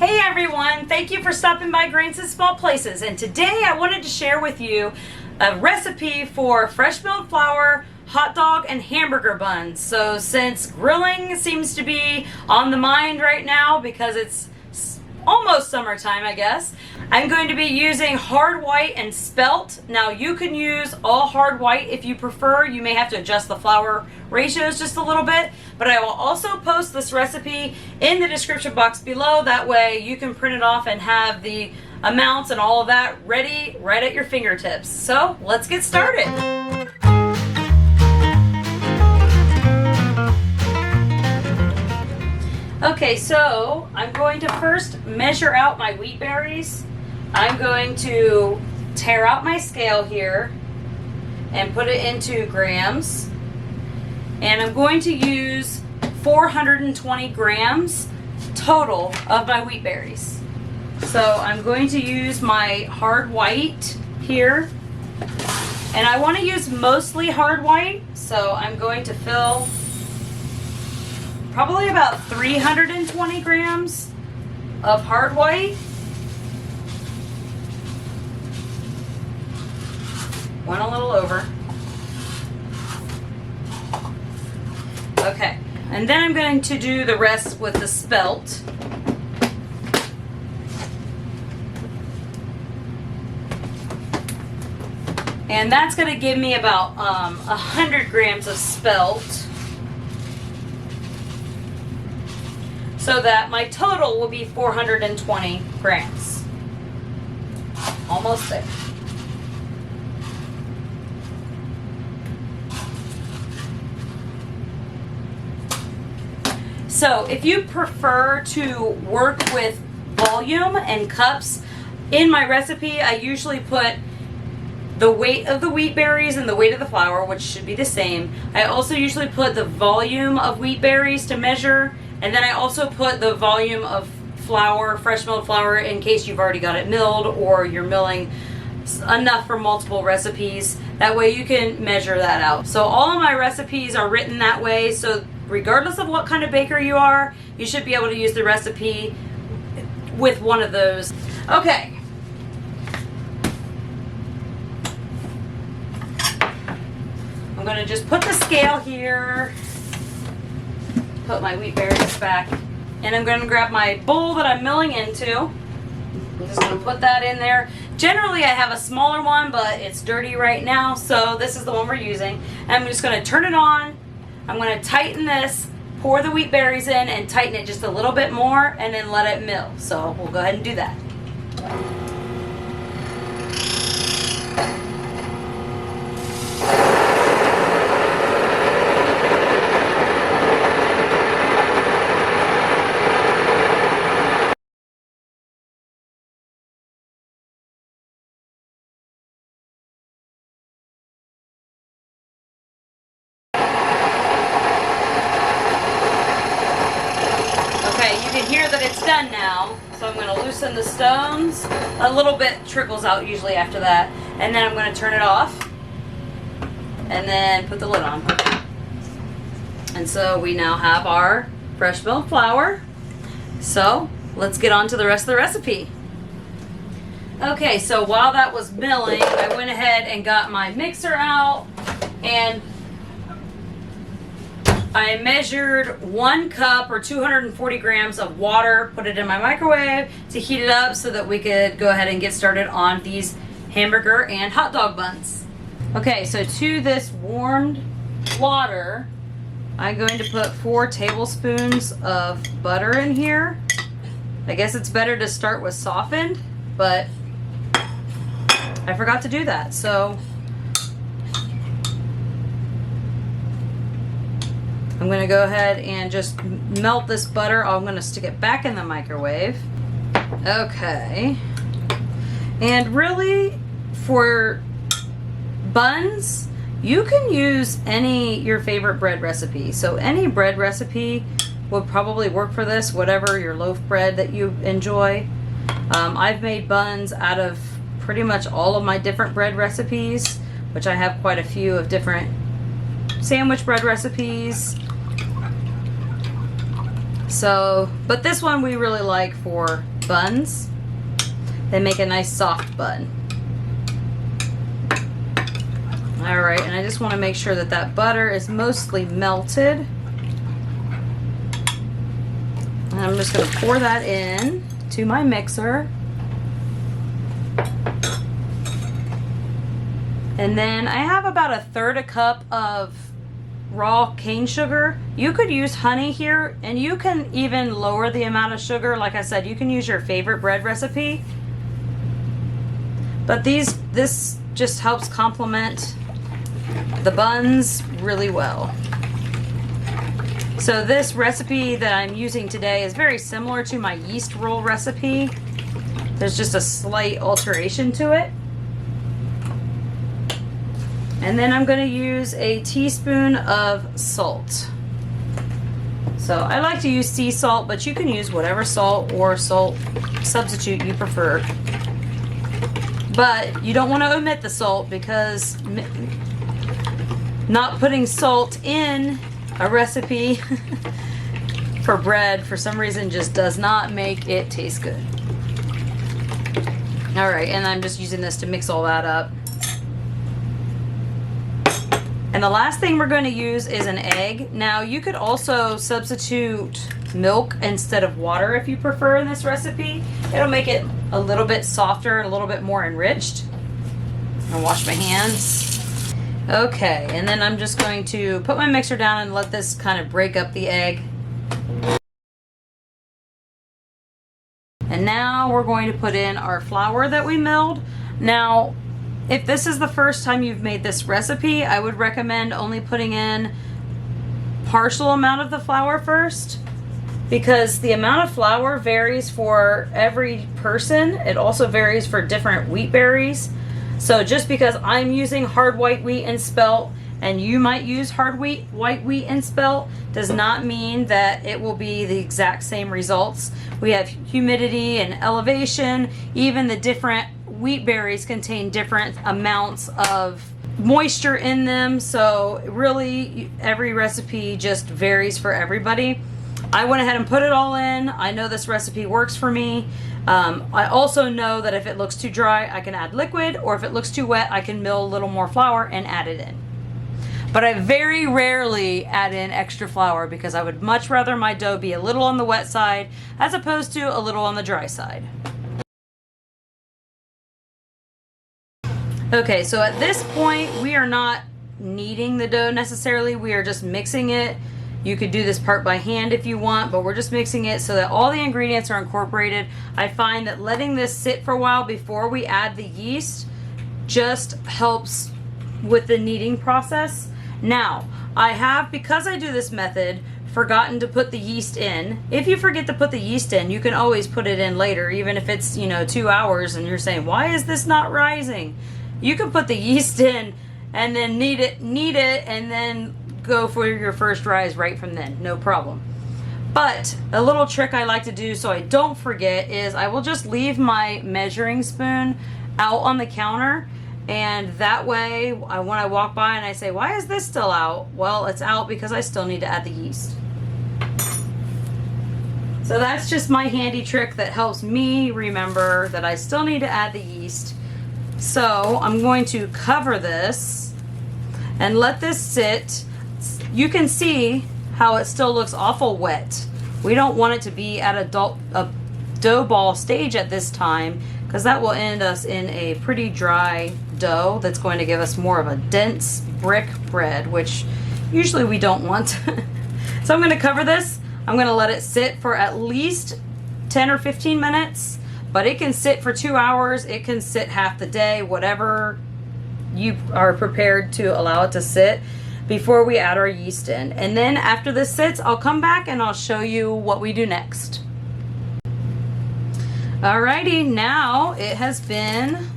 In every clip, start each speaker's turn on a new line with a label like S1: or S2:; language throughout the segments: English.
S1: Hey everyone, thank you for stopping by Grains in Small Places, and today I wanted to share with you a recipe for fresh milled flour, hot dog, and hamburger buns. So since grilling seems to be on the mind right now because it's almost summertime, I guess, I'm going to be using hard white and spelt. Now you can use all hard white if you prefer. You may have to adjust the flour ratios just a little bit, but I will also post this recipe in the description box below. That way you can print it off and have the amounts and all of that ready right at your fingertips. So let's get started. Okay, so I'm going to first measure out my wheat berries. I'm going to tear out my scale here and put it into grams. And I'm going to use 420 grams total of my wheat berries. So I'm going to use my hard white here. And I want to use mostly hard white, so I'm going to fill probably about 320 grams of hard white. Went a little over. Okay, and then I'm going to do the rest with the spelt. And that's going to give me about 100 grams of spelt. So that my total will be 420 grams. Almost there. So if you prefer to work with volume and cups, in my recipe I usually put the weight of the wheat berries and the weight of the flour, which should be the same. I also usually put the volume of wheat berries to measure. And then I also put the volume of flour, fresh milled flour, in case you've already got it milled or you're milling enough for multiple recipes. That way you can measure that out. So all of my recipes are written that way, so regardless of what kind of baker you are, you should be able to use the recipe with one of those. Okay. I'm going to just put the scale here. Put my wheat berries back, and I'm going to grab my bowl that I'm milling into. I'm just going to put that in there. Generally I have a smaller one, but it's dirty right now, so this is the one we're using. And I'm just going to turn it on. I'm going to tighten this, pour the wheat berries in, and tighten it just a little bit more, and then let it mill. So we'll go ahead and do that. You can hear that it's done now, so I'm going to loosen the stones. A little bit trickles out usually after that, and then I'm going to turn it off and then put the lid on. And so we now have our fresh milled flour. So let's get on to the rest of the recipe. Okay, so while that was milling, I went ahead and got my mixer out, and I measured 1 cup or 240 grams of water, put it in my microwave to heat it up so that we could go ahead and get started on these hamburger and hot dog buns. Okay, so to this warmed water, I'm going to put 4 tablespoons of butter in here. I guess it's better to start with softened, but I forgot to do that, so I'm going to go ahead and just melt this butter. I'm going to stick it back in the microwave. Okay. And really, for buns, you can use your favorite bread recipe. So any bread recipe would probably work for this, whatever your loaf bread that you enjoy. I've made buns out of pretty much all of my different bread recipes, which I have quite a few of different sandwich bread recipes. So, but this one we really like for Buns. They make a nice soft bun. All right, and I just want to make sure that that butter is mostly melted. And I'm just going to pour that in to my mixer. And then I have about 1/3 cup of raw cane sugar. You could use honey here, and you can even lower the amount of sugar. Like I said, you can use your favorite bread recipe. But this just helps complement the buns really well. So this recipe that I'm using today is very similar to my yeast roll recipe. There's just a slight alteration to it. And then I'm going to use a teaspoon of salt. So I like to use sea salt, but you can use whatever salt or salt substitute you prefer. But you don't want to omit the salt, because not putting salt in a recipe for bread for some reason just does not make it taste good. All right, and I'm just using this to mix all that up. And the last thing we're going to use is an egg. Now you could also substitute milk instead of water if you prefer in this recipe. It'll make it a little bit softer and a little bit more enriched. I'll wash my hands. Okay, and then I'm just going to put my mixer down and let this kind of break up the egg. And now we're going to put in our flour that we milled. Now, if this is the first time you've made this recipe, I would recommend only putting in partial amount of the flour first, because the amount of flour varies for every person. It also varies for different wheat berries. So just because I'm using hard white wheat and spelt, and you might use white wheat and spelt, does not mean that it will be the exact same results. We have humidity and elevation. Even the different wheat berries contain different amounts of moisture in them. So really, every recipe just varies for everybody. I went ahead and put it all in. I know this recipe works for me. I also know that if it looks too dry, I can add liquid, or if it looks too wet, I can mill a little more flour and add it in. But I very rarely add in extra flour, because I would much rather my dough be a little on the wet side as opposed to a little on the dry side. Okay, so at this point, we are not kneading the dough necessarily. We are just mixing it. You could do this part by hand if you want, but we're just mixing it so that all the ingredients are incorporated. I find that letting this sit for a while before we add the yeast just helps with the kneading process. Now, I have, because I do this method, forgotten to put the yeast in. If you forget to put the yeast in, you can always put it in later, even if it's, 2 hours and you're saying, why is this not rising? You can put the yeast in and then knead it, and then go for your first rise right from then, no problem. But a little trick I like to do so I don't forget is I will just leave my measuring spoon out on the counter, and that way when I walk by and I say, why is this still out? Well, it's out because I still need to add the yeast. So that's just my handy trick that helps me remember that I still need to add the yeast. So I'm going to cover this and let this sit. You can see how it still looks awful wet. We don't want it to be at a dough ball stage at this time, because that will end us in a pretty dry dough that's going to give us more of a dense brick bread, which usually we don't want. So I'm going to cover this. I'm going to let it sit for at least 10 or 15 minutes, but it can sit for 2 hours. It can sit half the day, whatever you are prepared to allow it to sit, before we add our yeast in. And then after this sits, I'll come back and I'll show you what we do next. Alrighty, now it has been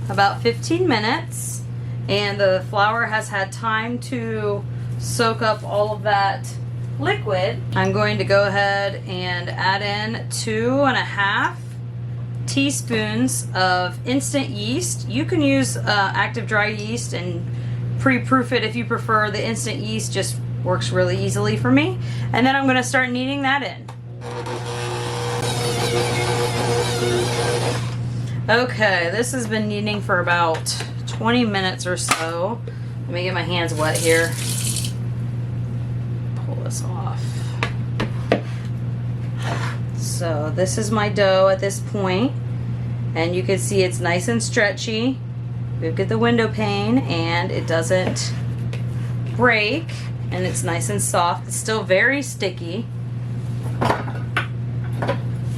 S1: about 15 minutes and the flour has had time to soak up all of that liquid. I'm going to go ahead and add in 2.5 teaspoons of instant yeast. You can use active dry yeast and pre-proof it if you prefer. The instant yeast just works really easily for me. And then I'm going to start kneading that in. Okay, this has been kneading for about 20 minutes or so. Let me get my hands wet here. Pull this off. So this is my dough at this point, and you can see it's nice and stretchy. Look at the window pane, and it doesn't break, and it's nice and soft. It's still very sticky.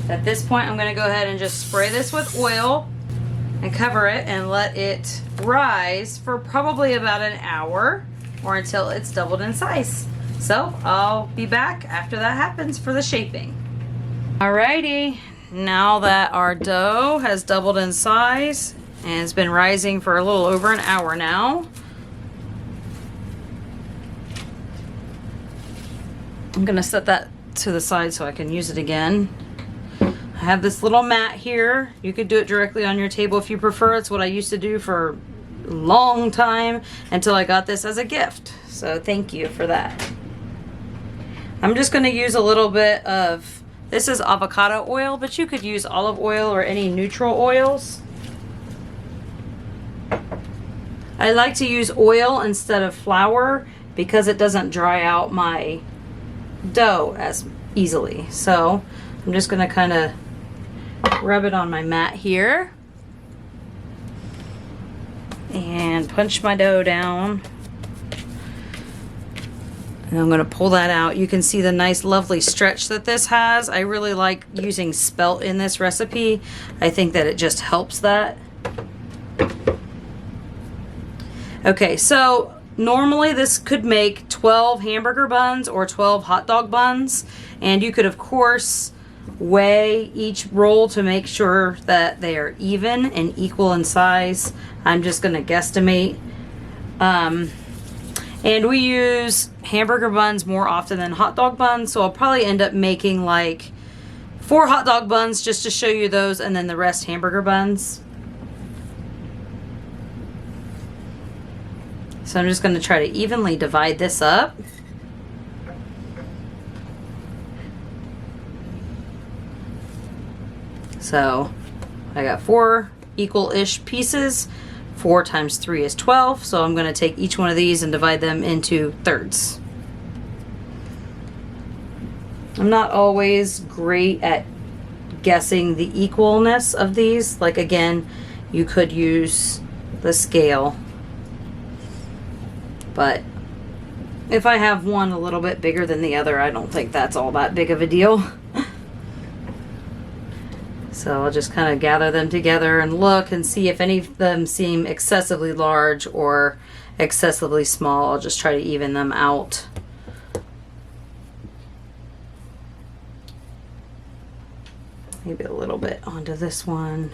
S1: At this point, I'm going to go ahead and just spray this with oil and cover it and let it rise for probably about an hour or until it's doubled in size. So I'll be back after that happens for the shaping. Alrighty, now that our dough has doubled in size and it's been rising for a little over an hour now, I'm going to set that to the side so I can use it again. I have this little mat here. You could do it directly on your table if you prefer. It's what I used to do for a long time until I got this as a gift. So thank you for that. I'm just going to use a little bit of, this is avocado oil, but you could use olive oil or any neutral oils. I like to use oil instead of flour because it doesn't dry out my dough as easily. So I'm just going to kind of rub it on my mat here and punch my dough down, and I'm going to pull that out. You can see the nice lovely stretch that this has. I really like using spelt in this recipe. I think that it just helps that. Okay, so normally this could make 12 hamburger buns or 12 hot dog buns, and you could of course weigh each roll to make sure that they are even and equal in size. I'm just going to guesstimate. And we use hamburger buns more often than hot dog buns, so I'll probably end up making like 4 hot dog buns just to show you those, and then the rest hamburger buns. So I'm just going to try to evenly divide this up. So I got 4 equal-ish pieces. 4 times 3 is 12. So I'm going to take each one of these and divide them into thirds. I'm not always great at guessing the equalness of these. Like again, you could use the scale. But if I have one a little bit bigger than the other, I don't think that's all that big of a deal. So I'll just kind of gather them together and look and see if any of them seem excessively large or excessively small. I'll just try to even them out. Maybe a little bit onto this one.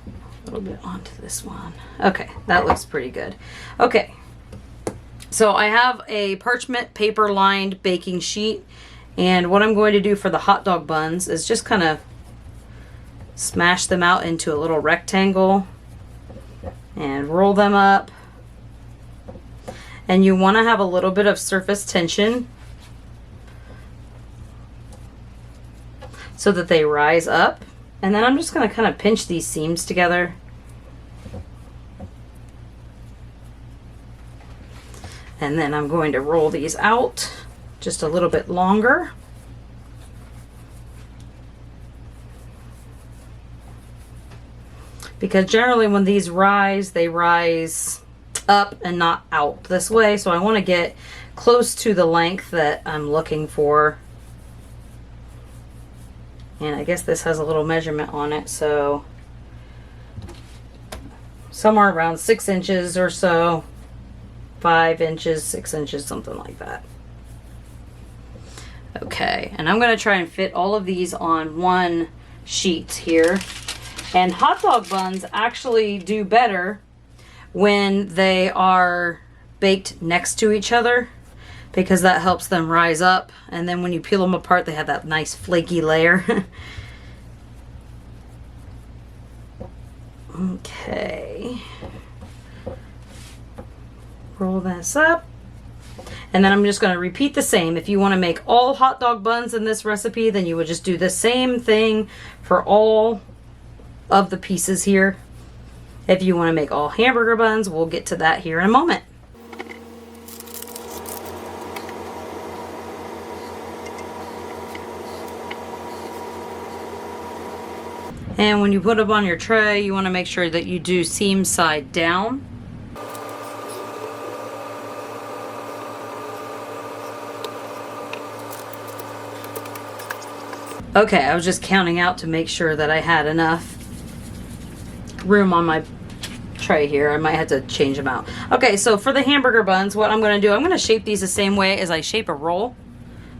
S1: A little bit onto this one. Okay, that looks pretty good. Okay, so I have a parchment paper lined baking sheet, and what I'm going to do for the hot dog buns is just kind of smash them out into a little rectangle and roll them up. And you want to have a little bit of surface tension so that they rise up. And then I'm just going to kind of pinch these seams together. And then I'm going to roll these out just a little bit longer. Because generally when these rise, they rise up and not out this way. So I want to get close to the length that I'm looking for. And I guess this has a little measurement on it. So somewhere around 6 inches or so. 5 inches, 6 inches, something like that. Okay, and I'm going to try and fit all of these on one sheet here. And hot dog buns actually do better when they are baked next to each other, because that helps them rise up, and then when you peel them apart they have that nice flaky layer. Okay, roll this up, and then I'm just going to repeat the same. If you want to make all hot dog buns in this recipe, then you would just do the same thing for all of the pieces here. If you want to make all hamburger buns, we'll get to that here in a moment. And when you put them on your tray, you want to make sure that you do seam side down. Okay, I was just counting out to make sure that I had enough room on my tray here. I might have to change them out. Okay, so for the hamburger buns, what I'm going to do, I'm going to shape these the same way as I shape a roll.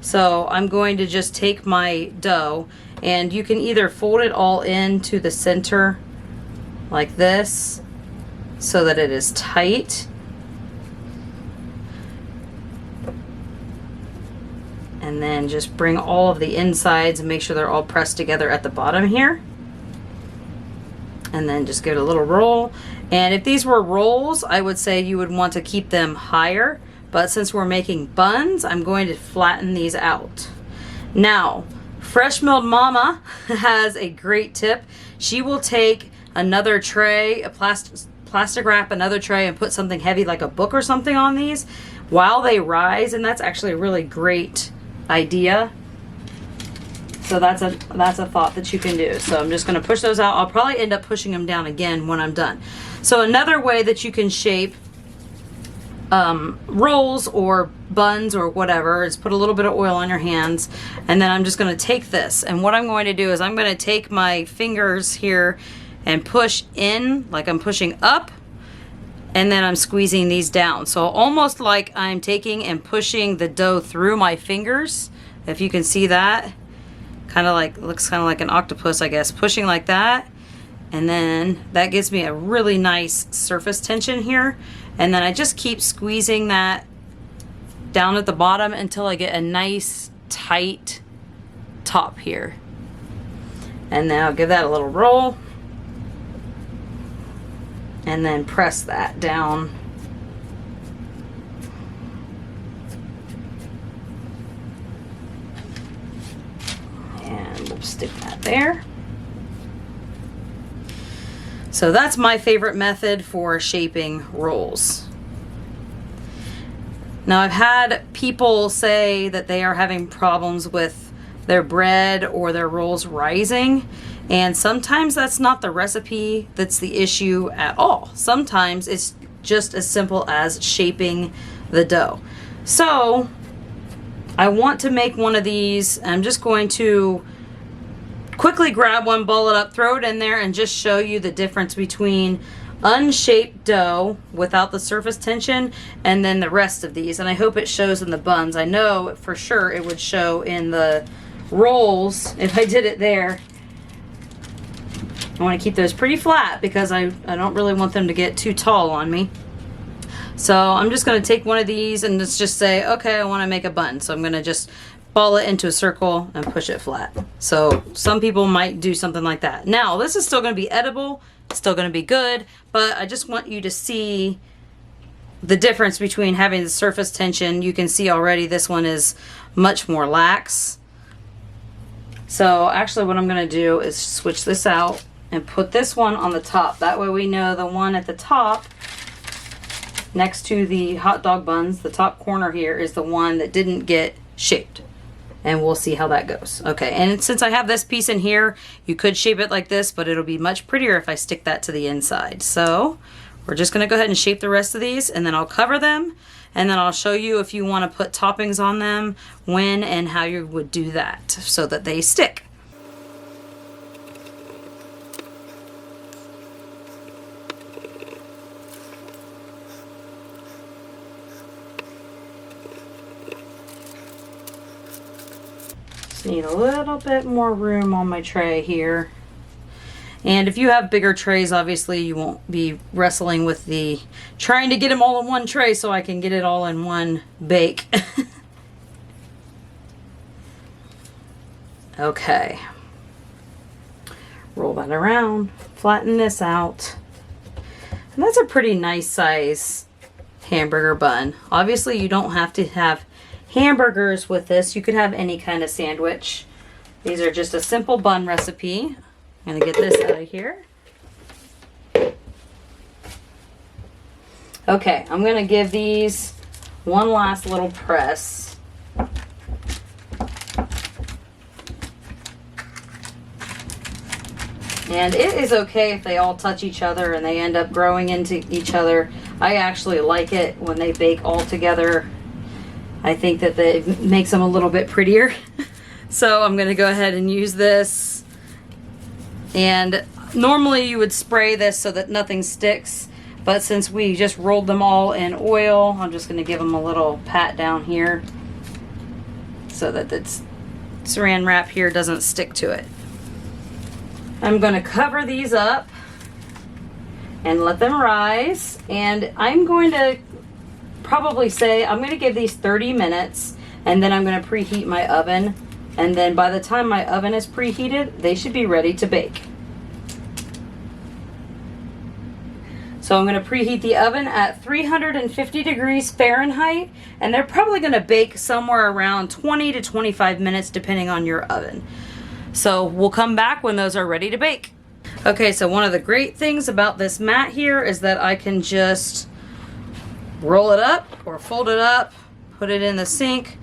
S1: So I'm going to just take my dough, and you can either fold it all into the center like this so that it is tight. And then just bring all of the insides and make sure they're all pressed together at the bottom here. And then just give it a little roll. And if these were rolls, I would say you would want to keep them higher. But since we're making buns, I'm going to flatten these out. Now, Fresh Milled Mama has a great tip. She will take another tray, a plastic wrap another tray, and put something heavy like a book or something on these while they rise. And that's actually a really great idea. So that's a thought that you can do. So I'm just going to push those out. I'll probably end up pushing them down again when I'm done. So another way that you can shape rolls or buns or whatever is put a little bit of oil on your hands, and then I'm just going to take this, and what I'm going to do is I'm going to take my fingers here and push in like I'm pushing up, and then I'm squeezing these down. So almost like I'm taking and pushing the dough through my fingers, if you can see that. Kind of like, looks kind of like an octopus, I guess, pushing like that. And then that gives me a really nice surface tension here. And then I just keep squeezing that down at the bottom until I get a nice tight top here. And then I'll give that a little roll. And then press that down. And we'll stick that there. So that's my favorite method for shaping rolls. Now, I've had people say that they are having problems with their bread or their rolls rising, and sometimes that's not the recipe that's the issue at all. Sometimes it's just as simple as shaping the dough. So I want to make one of these. I'm just going to quickly grab one, ball it up, throw it in there, and just show you the difference between unshaped dough without the surface tension and then the rest of these. And I hope it shows in the buns. I know for sure it would show in the rolls if I did it there. I want to keep those pretty flat because I don't really want them to get too tall on me. So I'm just going to take one of these and let's just say, okay, I want to make a bun. So I'm going to just ball it into a circle and push it flat. So some people might do something like that. Now, this is still going to be edible, still going to be good, but I just want you to see the difference between having the surface tension. You can see already this one is much more lax. So actually what I'm going to do is switch this out and put this one on the top. That way we know the one at the top next to the hot dog buns, the top corner here, is the one that didn't get shaped. And we'll see how that goes. Okay, and since I have this piece in here, you could shape it like this, but it'll be much prettier if I stick that to the inside. So we're just gonna go ahead and shape the rest of these, and then I'll cover them, and then I'll show you if you wanna put toppings on them, when and how you would do that so that they stick. Need a little bit more room on my tray here. And if you have bigger trays, obviously you won't be wrestling with the trying to get them all in one tray so I can get it all in one bake. Okay. Roll that around, flatten this out. And that's a pretty nice size hamburger bun. Obviously you don't have to have hamburgers with this. You could have any kind of sandwich. These are just a simple bun recipe. I'm gonna get this out of here. Okay, I'm gonna give these one last little press. And it is okay if they all touch each other and they end up growing into each other. I actually like it when they bake all together. I think that it makes them a little bit prettier. So I'm going to go ahead and use this. And normally you would spray this so that nothing sticks. But since we just rolled them all in oil, I'm just going to give them a little pat down here so that this saran wrap here doesn't stick to it. I'm going to cover these up and let them rise, and I'm going to probably say I'm going to give these 30 minutes, and then I'm going to preheat my oven, and then by the time my oven is preheated, they should be ready to bake. So I'm going to preheat the oven at 350 degrees Fahrenheit, and they're probably going to bake somewhere around 20 to 25 minutes depending on your oven. So we'll come back when those are ready to bake. Okay, so one of the great things about this mat here is that I can just roll it up or fold it up, put it in the sink,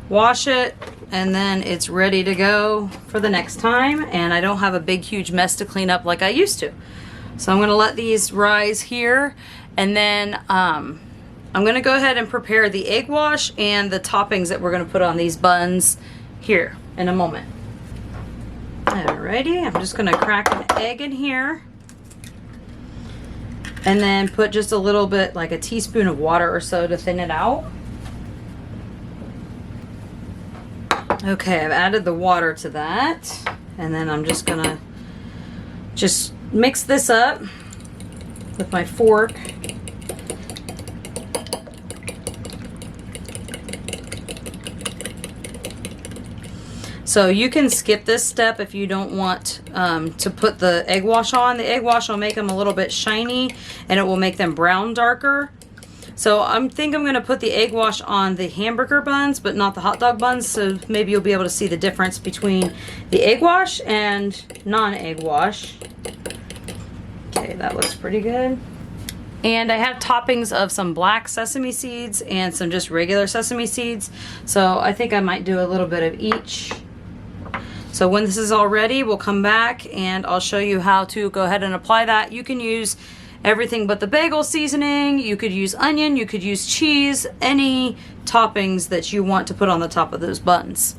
S1: wash it, and then it's ready to go for the next time, and I don't have a big huge mess to clean up like I used to. So I'm going to let these rise here, and then I'm going to go ahead and prepare the egg wash and the toppings that we're going to put on these buns here in a moment. Alrighty, I'm just going to crack an egg in here and then put just a little bit, like a teaspoon of water or so, to thin it out. Okay, I've added the water to that, and then I'm just going to just mix this up with my fork. So you can skip this step if you don't want to put the egg wash on. The egg wash will make them a little bit shiny, and it will make them brown darker. So I think I'm going to put the egg wash on the hamburger buns, but not the hot dog buns. So maybe you'll be able to see the difference between the egg wash and non-egg wash. Okay, that looks pretty good. And I have toppings of some black sesame seeds and some just regular sesame seeds. So I think I might do a little bit of each. So when this is all ready, we'll come back and I'll show you how to go ahead and apply that. You can use everything but the bagel seasoning. You could use onion, you could use cheese, any toppings that you want to put on the top of those buns.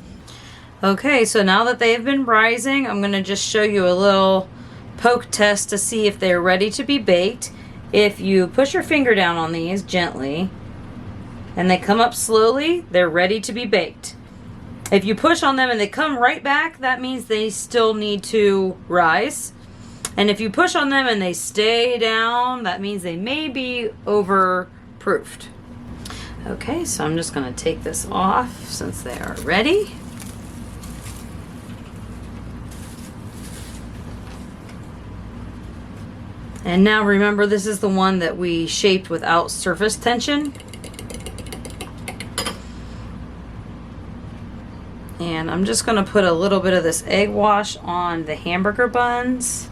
S1: Okay, so now that they have been rising, I'm going to just show you a little poke test to see if they're ready to be baked. If you push your finger down on these gently and they come up slowly, they're ready to be baked. If you push on them and they come right back, that means they still need to rise. And if you push on them and they stay down, that means they may be overproofed. Okay, so I'm just going to take this off since they are ready. And now remember, this is the one that we shaped without surface tension. And I'm just going to put a little bit of this egg wash on the hamburger buns.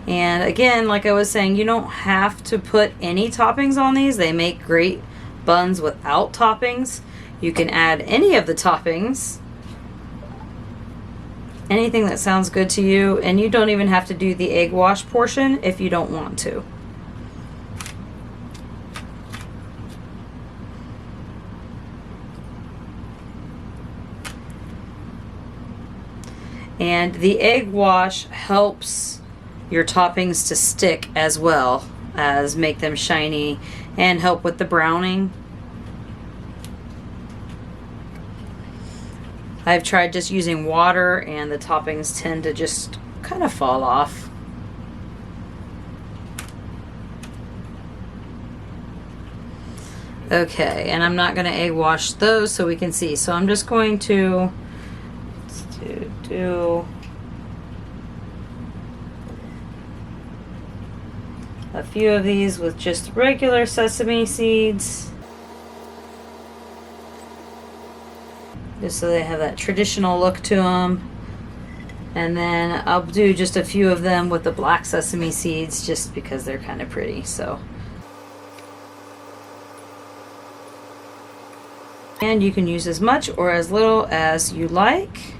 S1: And again, like I was saying, you don't have to put any toppings on these. They make great buns without toppings. You can add any of the toppings. Anything that sounds good to you, and you don't even have to do the egg wash portion if you don't want to. And the egg wash helps your toppings to stick as well as make them shiny and help with the browning. I've tried just using water and the toppings tend to just kind of fall off. Okay, and I'm not going to egg wash those so we can see. So I'm just going to do a few of these with just regular sesame seeds. just so they have that traditional look to them. And then I'll do just a few of them with the black sesame seeds just because they're kind of pretty. So, and you can use as much or as little as you like.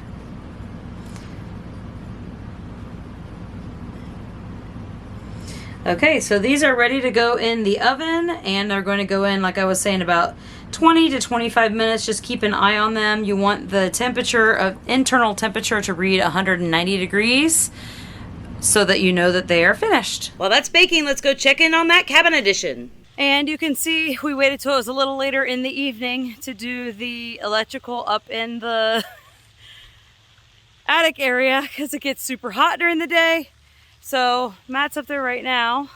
S1: Okay, so these are ready to go in the oven, and they're going to go in, like I was saying, about 20 to 25 minutes. Just keep an eye on them. You want the temperature of internal temperature to read 190 degrees so that you know that they are finished. While that's baking, let's go check in on that cabin edition. And you can see we waited till it was a little later in the evening to do the electrical up in the attic area because it gets super hot during the day. So Matt's up there right now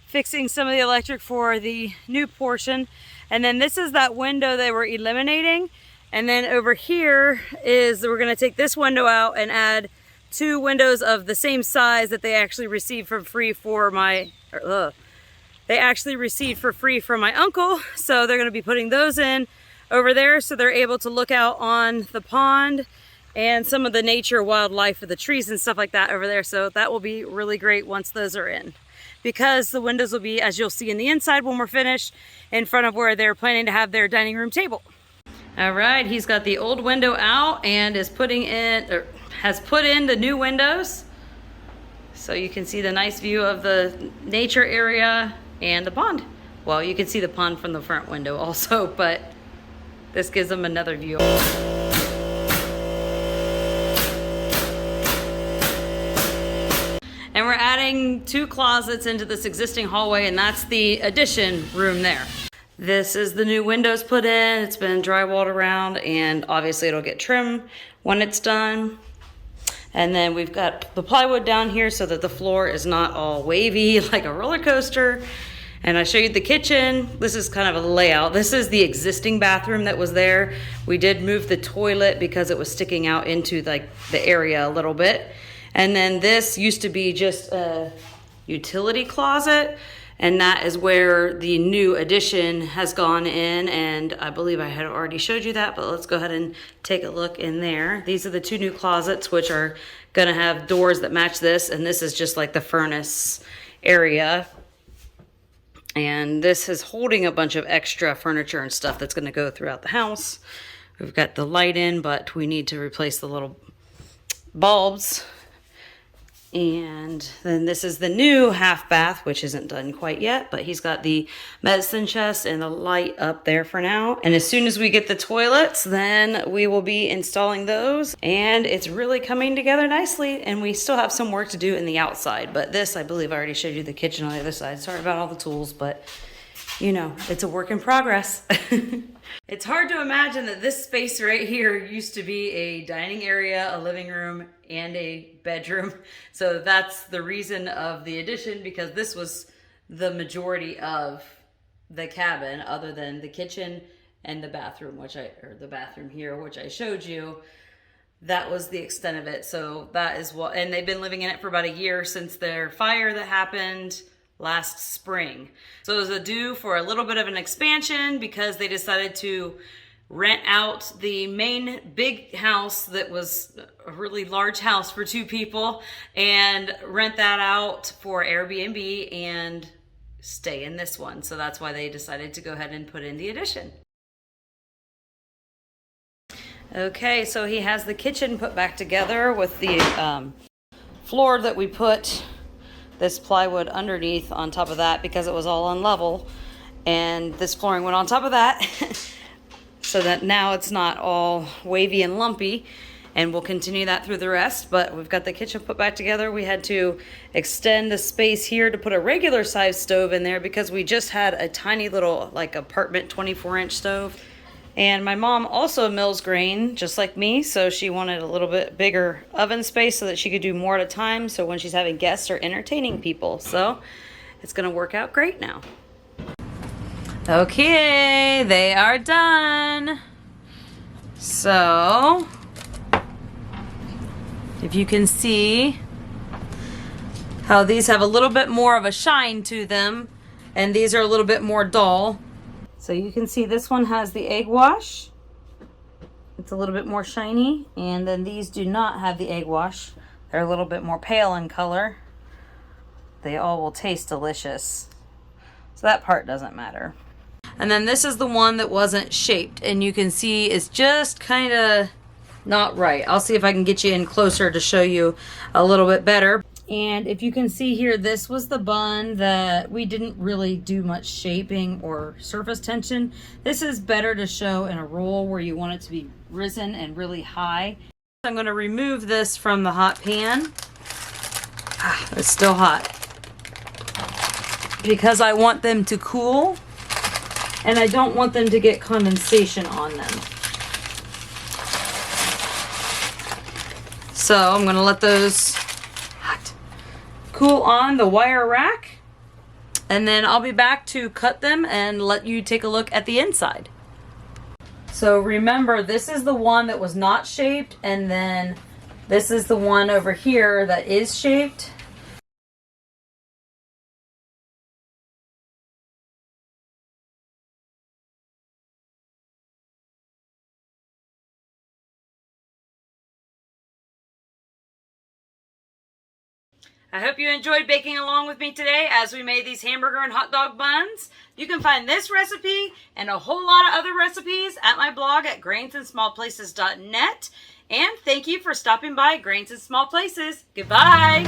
S1: fixing some of the electric for the new portion. And then this is that window they were eliminating. And then over here is, we're gonna take this window out and add 2 windows of the same size that they actually received for free for my, they actually received for free from my uncle. So they're gonna be putting those in over there so they're able to look out on the pond and some of the nature, wildlife, of the trees and stuff like that over there. So that will be really great once those are in, because the windows will be, as you'll see in the inside when we're finished, in front of where they're planning to have their dining room table. All right, he's got the old window out and is putting in, or has put in the new windows. So you can see the nice view of the nature area and the pond. Well, you can see the pond from the front window also, but this gives them another view. And we're adding 2 closets into this existing hallway, and that's the addition room there. This is the new windows put in. It's been drywalled around, and obviously it'll get trim when it's done. And then we've got the plywood down here so that the floor is not all wavy like a roller coaster. And I showed you the kitchen. This is kind of a layout. This is the existing bathroom that was there. We did move the toilet because it was sticking out into like the area a little bit. And then this used to be just a utility closet, and that is where the new addition has gone in. And I believe I had already showed you that, but let's go ahead and take a look in there. These are the 2 new closets, which are gonna have doors that match this, and this is just like the furnace area. And this is holding a bunch of extra furniture and stuff that's gonna go throughout the house. We've got the light in, but we need to replace the little bulbs. And then this is the new half bath, which isn't done quite yet, but he's got the medicine chest and the light up there for now. And as soon as we get the toilets, then we will be installing those. And it's really coming together nicely, and we still have some work to do in the outside. But this, I believe I already showed you the kitchen on the other side. Sorry about all the tools, but you know, it's a work in progress. It's hard to imagine that this space right here used to be a dining area, a living room, and a bedroom. So that's the reason of the addition, because this was the majority of the cabin, other than the kitchen and the bathroom, or the bathroom here, which I showed you. That was the extent of it. So that is what, and they've been living in it for about a year since their fire that happened last spring. So it was due for a little bit of an expansion because they decided to rent out the main big house that was a really large house for 2 people, and rent that out for Airbnb and stay in this one. So that's why they decided to go ahead and put in the addition. Okay, so he has the kitchen put back together with the floor that we put this plywood underneath on top of that because it was all on level, and this flooring went on top of that so that now it's not all wavy and lumpy, and we'll continue that through the rest. But we've got the kitchen put back together. We had to extend the space here to put a regular size stove in there because we just had a tiny little like apartment 24-inch stove. And my mom also mills grain, just like me, so she wanted a little bit bigger oven space so that she could do more at a time, so when she's having guests or entertaining people. So it's gonna work out great now. Okay, they are done. So, if you can see how these have a little bit more of a shine to them, and these are a little bit more dull. So you can see this one has the egg wash It's a little bit more shiny. And then these do not have the egg wash. They're a little bit more pale in color. They all will taste delicious. So that part doesn't matter. And then this is the one that wasn't shaped. And you can see it's just kind of not right. I'll see if I can get you in closer to show you a little bit better. And if you can see here, this was the bun that we didn't really do much shaping or surface tension. This is better to show in a roll where you want it to be risen and really high. I'm going to remove this from the hot pan. It's still hot. Because I want them to cool and I don't want them to get condensation on them. So I'm going to let those cool on the wire rack, and then I'll be back to cut them and let you take a look at the inside. So remember, this is the one that was not shaped, and then this is the one over here that is shaped. I hope you enjoyed baking along with me today as we made these hamburger and hot dog buns. You can find this recipe and a whole lot of other recipes at my blog at grainsandsmallplaces.net. And thank you for stopping by Grains and Small Places. Goodbye.